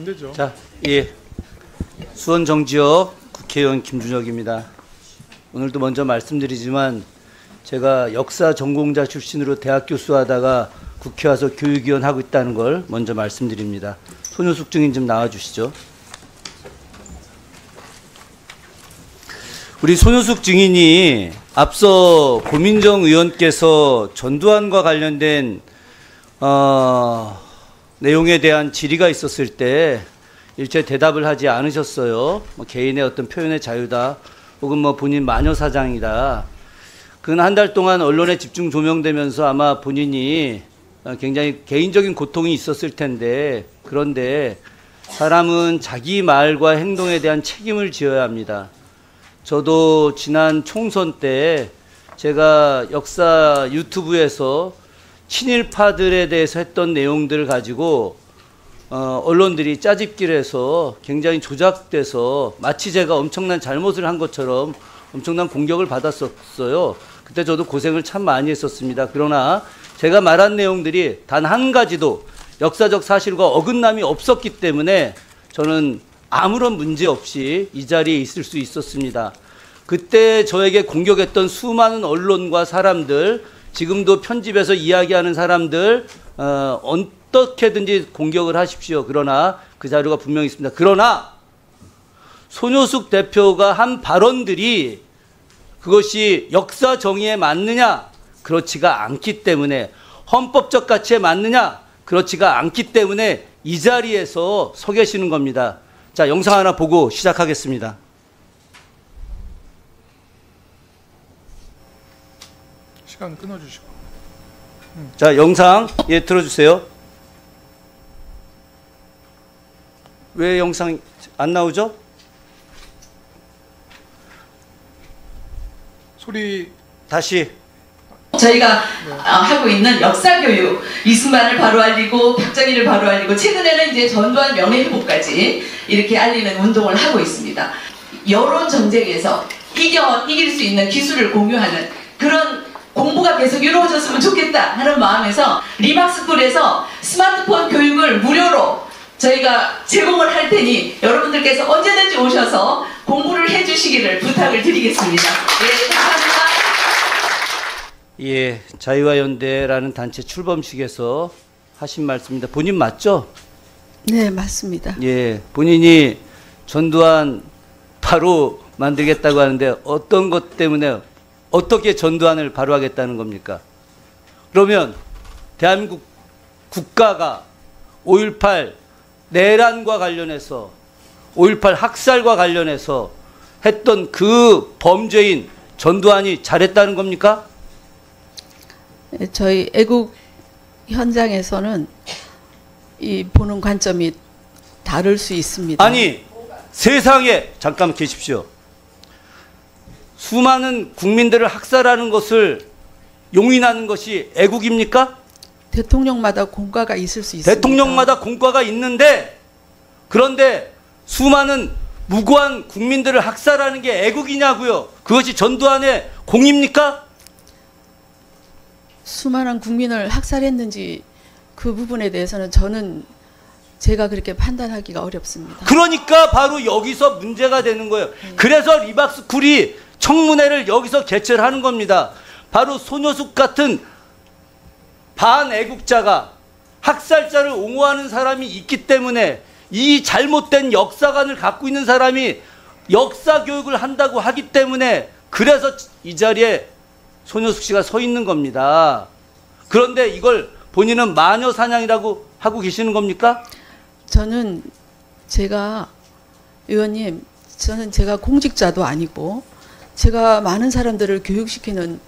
안 되죠. 자, 예. 수원 정지역 국회의원 김준혁입니다. 오늘도 먼저 말씀드리지만 제가 역사 전공자 출신으로 대학 교수하다가 국회 와서 교육위원 하고 있다는 걸 먼저 말씀드립니다. 손효숙 증인 좀 나와주시죠. 우리 손효숙 증인이 앞서 고민정 의원께서 전두환과 관련된 내용에 대한 질의가 있었을 때 일체 대답을 하지 않으셨어요. 뭐 개인의 어떤 표현의 자유다, 혹은 뭐 본인 마녀 사장이다. 근 한 달 동안 언론에 집중 조명되면서 아마 본인이 굉장히 개인적인 고통이 있었을 텐데, 그런데 사람은 자기 말과 행동에 대한 책임을 지어야 합니다. 저도 지난 총선 때 제가 역사 유튜브에서 친일파들에 대해서 했던 내용들을 가지고 언론들이 짜집기를 해서 굉장히 조작돼서 마치 제가 엄청난 잘못을 한 것처럼 엄청난 공격을 받았었어요. 그때 저도 고생을 참 많이 했었습니다. 그러나 제가 말한 내용들이 단 한 가지도 역사적 사실과 어긋남이 없었기 때문에 저는 아무런 문제 없이 이 자리에 있을 수 있었습니다. 그때 저에게 공격했던 수많은 언론과 사람들, 지금도 편집해서 이야기하는 사람들, 어떻게든지 공격을 하십시오. 그러나 그 자료가 분명히 있습니다. 그러나 손효숙 대표가 한 발언들이 그것이 역사 정의에 맞느냐? 그렇지가 않기 때문에, 헌법적 가치에 맞느냐? 그렇지가 않기 때문에 이 자리에서 서 계시는 겁니다. 자, 영상 하나 보고 시작하겠습니다. 시간 끊어주시고. 자, 영상 틀어주세요. 왜 영상 안 나오죠? 소리 다시. 저희가 하고 있는 역사교육, 이승만을 바로 알리고 박정희를 바로 알리고 최근에는 이제 전두환 명예회복까지 이렇게 알리는 운동을 하고 있습니다. 여론 전쟁에서 이길 수 있는 기술을 공유하는 그런 공부가 계속 이루어졌으면 좋겠다 하는 마음에서 리막스쿨에서 스마트폰 교육을 무료로 저희가 제공을 할 테니 여러분들께서 언제든지 오셔서 공부를 해주시기를 부탁을 드리겠습니다. 네, 감사합니다. 예, 자유화연대라는 단체 출범식에서 하신 말씀입니다. 본인 맞죠? 네, 맞습니다. 예, 본인이 전두환 바로 만들겠다고 하는데 어떤 것 때문에 어떻게 전두환을 바로 하겠다는 겁니까? 그러면 대한민국 국가가 5.18 내란과 관련해서 5.18 학살과 관련해서 했던 그 범죄인 전두환이 잘했다는 겁니까? 저희 애국 현장에서는 이 보는 관점이 다를 수 있습니다. 아니, 세상에 잠깐 계십시오. 수많은 국민들을 학살하는 것을 용인하는 것이 애국입니까? 대통령마다 공과가 있을 수 있습니다. 대통령마다 공과가 있는데, 그런데 수많은 무고한 국민들을 학살하는 게 애국이냐고요? 그것이 전두환의 공입니까? 수많은 국민을 학살했는지 그 부분에 대해서는 제가 그렇게 판단하기가 어렵습니다. 그러니까 바로 여기서 문제가 되는 거예요. 그래서 리박스쿨이 청문회를 여기서 개최를 하는 겁니다. 바로 손효숙 같은 반애국자가, 학살자를 옹호하는 사람이 있기 때문에, 이 잘못된 역사관을 갖고 있는 사람이 역사 교육을 한다고 하기 때문에, 그래서 이 자리에 손효숙 씨가 서 있는 겁니다. 그런데 이걸 본인은 마녀 사냥이라고 하고 계시는 겁니까? 저는 의원님, 저는 제가 공직자도 아니고 제가 많은 사람들을 교육시키는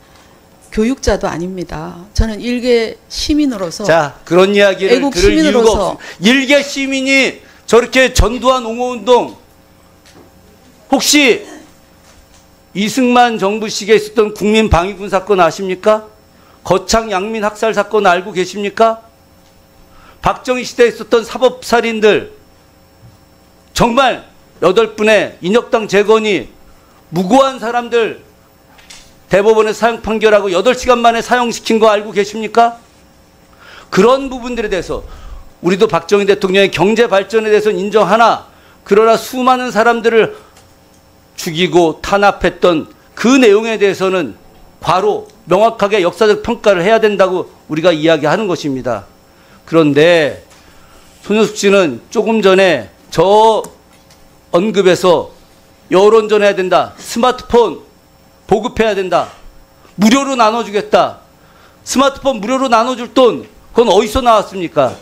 교육자도 아닙니다. 저는 일개 시민으로서, 자, 그런 이야기를 애국 들을 이유가 시민으로서 없습니다. 일개 시민이 저렇게 전두환 옹호운동, 혹시 이승만 정부 시기에 있었던 국민방위군 사건 아십니까? 거창 양민 학살 사건 알고 계십니까? 박정희 시대에 있었던 사법살인들, 정말 8분의 인혁당 재건이 무고한 사람들 대법원에 사형 판결하고 8시간 만에 사형시킨 거 알고 계십니까? 그런 부분들에 대해서 우리도 박정희 대통령의 경제 발전에 대해서는 인정하나 그러나 수많은 사람들을 죽이고 탄압했던 그 내용에 대해서는 바로 명확하게 역사적 평가를 해야 된다고 우리가 이야기하는 것입니다. 그런데 손효숙 씨는 조금 전에 저 언급에서 여론전해야 된다. 스마트폰 보급해야 된다. 무료로 나눠주겠다. 스마트폰 무료로 나눠줄 돈 그건 어디서 나왔습니까?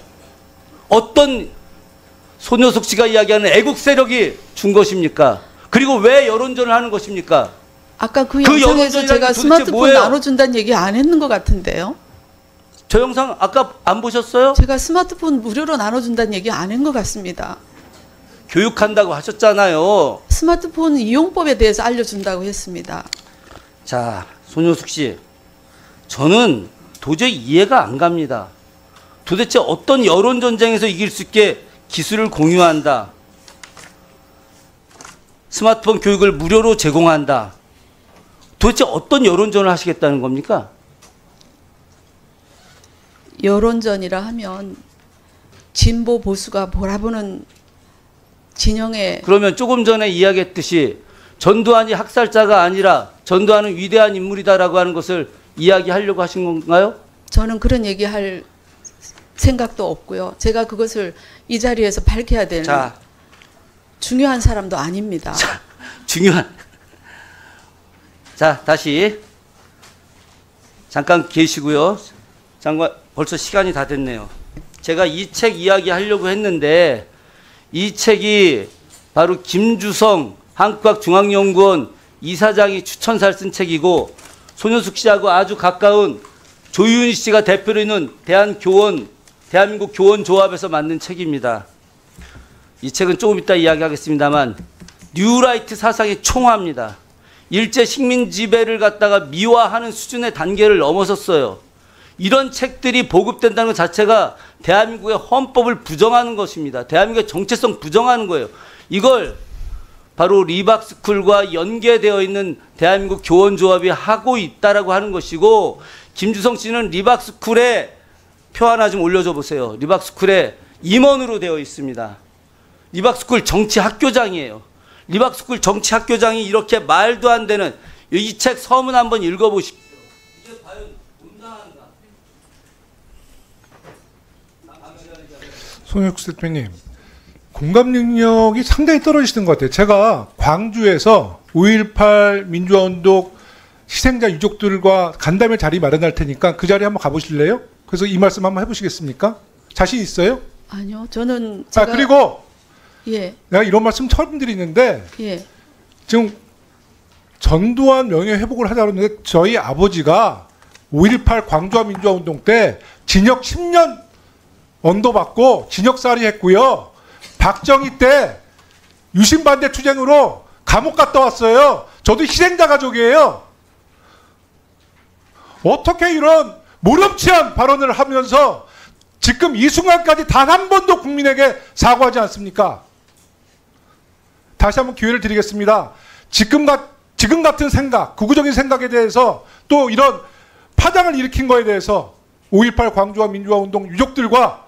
어떤 손효숙 씨가 이야기하는 애국 세력이 준 것입니까? 그리고 왜 여론전을 하는 것입니까? 아까 그 그 영상에서 여론전이라는 제가 게 도대체 스마트폰 뭐예요? 나눠준다는 얘기 안 했는 것 같은데요. 저 영상 아까 안 보셨어요? 제가 스마트폰 무료로 나눠준다는 얘기 안 한 것 같습니다. 교육한다고 하셨잖아요. 스마트폰 이용법에 대해서 알려준다고 했습니다. 자, 손효숙 씨, 저는 도저히 이해가 안 갑니다. 도대체 어떤 여론 전쟁에서 이길 수 있게 기술을 공유한다. 스마트폰 교육을 무료로 제공한다. 도대체 어떤 여론전을 하시겠다는 겁니까? 여론전이라 하면 진보 보수가 몰아보는 진영의 그러면 조금 전에 이야기했듯이 전두환이 학살자가 아니라 전두환은 위대한 인물이다라고 하는 것을 이야기하려고 하신 건가요? 저는 그런 얘기할 생각도 없고요. 제가 그것을 이 자리에서 밝혀야 되는 자, 중요한 사람도 아닙니다. 중요한. 자, 다시 잠깐 계시고요. 장관, 벌써 시간이 다 됐네요. 제가 이 책 이야기하려고 했는데 이 책이 바로 김주성 한국학중앙연구원 이사장이 추천사를 쓴 책이고 손효숙 씨하고 아주 가까운 조윤희 씨가 대표로 있는 대한민국 교원조합에서 만든 책입니다. 이 책은 조금 이따 이야기하겠습니다만 뉴라이트 사상의 총화입니다. 일제 식민 지배를 갖다가 미화하는 수준의 단계를 넘어섰어요. 이런 책들이 보급된다는 것 자체가 대한민국의 헌법을 부정하는 것입니다. 대한민국의 정체성 부정하는 거예요. 이걸 바로 리박스쿨과 연계되어 있는 대한민국 교원조합이 하고 있다라고 하는 것이고, 김주성 씨는 리박스쿨에 표 하나 좀 올려줘 보세요. 리박스쿨에 임원으로 되어 있습니다. 리박스쿨 정치학교장이에요. 리박스쿨 정치학교장이 이렇게 말도 안 되는 이 책 서문 한번 읽어보십시오. 이게 과연 온당한가? 손효숙 대표님, 공감 능력이 상당히 떨어지시는 것 같아요. 제가 광주에서 5.18 민주화운동 희생자 유족들과 간담회 자리 마련할 테니까 그 자리에 한번 가보실래요? 그래서 이 말씀 한번 해보시겠습니까? 자신 있어요? 아니요, 저는 제가 그리고 예, 내가 이런 말씀 처음 드리는데 예, 지금 전두환 명예회복을 하자고 하는데 저희 아버지가 5.18 광주와 민주화운동 때 징역 10년 언도받고 징역살이 했고요. 박정희 때 유신반대 투쟁으로 감옥 갔다 왔어요. 저도 희생자 가족이에요. 어떻게 이런 모렴치한 발언을 하면서 지금 이 순간까지 단 한 번도 국민에게 사과하지 않습니까? 다시 한번 기회를 드리겠습니다. 지금 같은 생각, 극우적인 생각에 대해서 또 이런 파장을 일으킨 거에 대해서 5.18 광주와 민주화운동 유족들과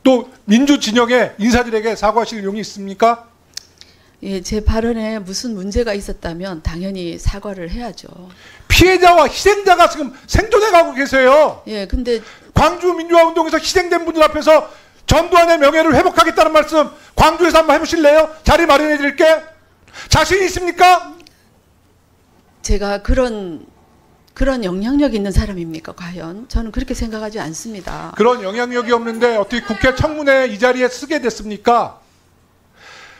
또 민주진영의 인사들에게 사과하실 용이 있습니까? 예, 제 발언에 무슨 문제가 있었다면 당연히 사과를 해야죠. 피해자와 희생자가 지금 생존해 가고 계세요. 예, 근데 광주 민주화운동에서 희생된 분들 앞에서 전두환의 명예를 회복하겠다는 말씀 광주에서 한번 해보실래요? 자리 마련해 드릴게. 자신 있습니까? 제가 그런 영향력 있는 사람입니까, 과연? 저는 그렇게 생각하지 않습니다. 그런 영향력이 없는데 어떻게 국회 청문회 이 자리에 쓰게 됐습니까?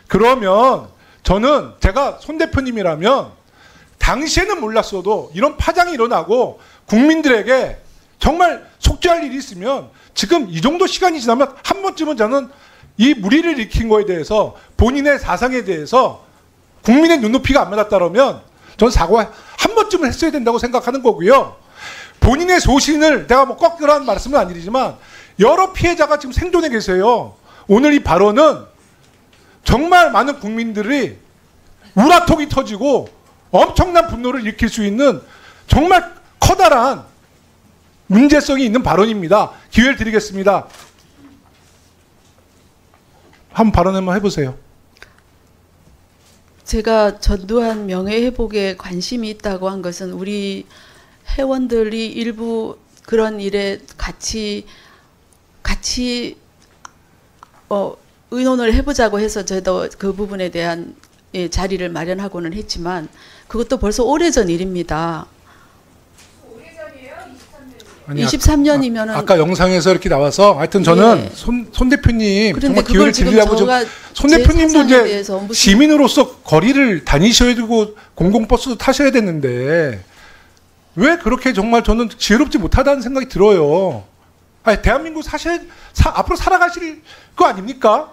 그러면 저는 제가 손 대표님이라면 당시에는 몰랐어도 이런 파장이 일어나고 국민들에게 정말 속죄할 일이 있으면 지금 이 정도 시간이 지나면 한 번쯤은 저는 이 무리를 일으킨 거에 대해서 본인의 사상에 대해서 국민의 눈높이가 안 맞았다면 저는 사과 한 번쯤은 했어야 된다고 생각하는 거고요. 본인의 소신을 내가 뭐 꺾으라는 말씀은 아니지만 여러 피해자가 지금 생존해 계세요. 오늘 이 발언은 정말 많은 국민들이 우라통이 터지고 엄청난 분노를 일으킬 수 있는 정말 커다란 문제성이 있는 발언입니다. 기회를 드리겠습니다. 한번 발언 한번 해보세요. 제가 전두환 명예회복에 관심이 있다고 한 것은 우리 회원들이 일부 그런 일에 같이 의논을 해보자고 해서 저도 그 부분에 대한 자리를 마련하고는 했지만 그것도 벌써 오래전 일입니다. 아니, 23년이면은 아까 영상에서 이렇게 나와서 하여튼 저는 예. 손 대표님 그런데 정말 그걸 기회를 지금 드리려고 좀 저가 손 제 대표님도 사상에 이제 대해서 무슨- 시민으로서 거리를 다니셔야 되고 공공버스도 타셔야 되는데 왜 그렇게 정말 저는 지혜롭지 못하다는 생각이 들어요. 아니, 대한민국 앞으로 살아가실 거 아닙니까?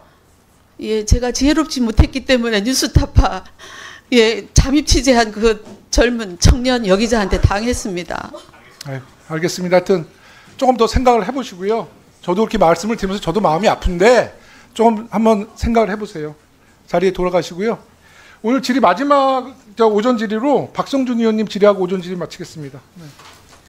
예, 제가 지혜롭지 못했기 때문에 뉴스타파 잠입 취재한 그 젊은 청년 여기자한테 당했습니다. 아유, 알겠습니다. 하여튼 조금 더 생각을 해보시고요. 저도 그렇게 말씀을 드리면서 저도 마음이 아픈데 조금 한번 생각을 해보세요. 자리에 돌아가시고요. 오늘 질의 마지막 오전 질의로 박성준 의원님 질의하고 오전 질의 마치겠습니다. 네.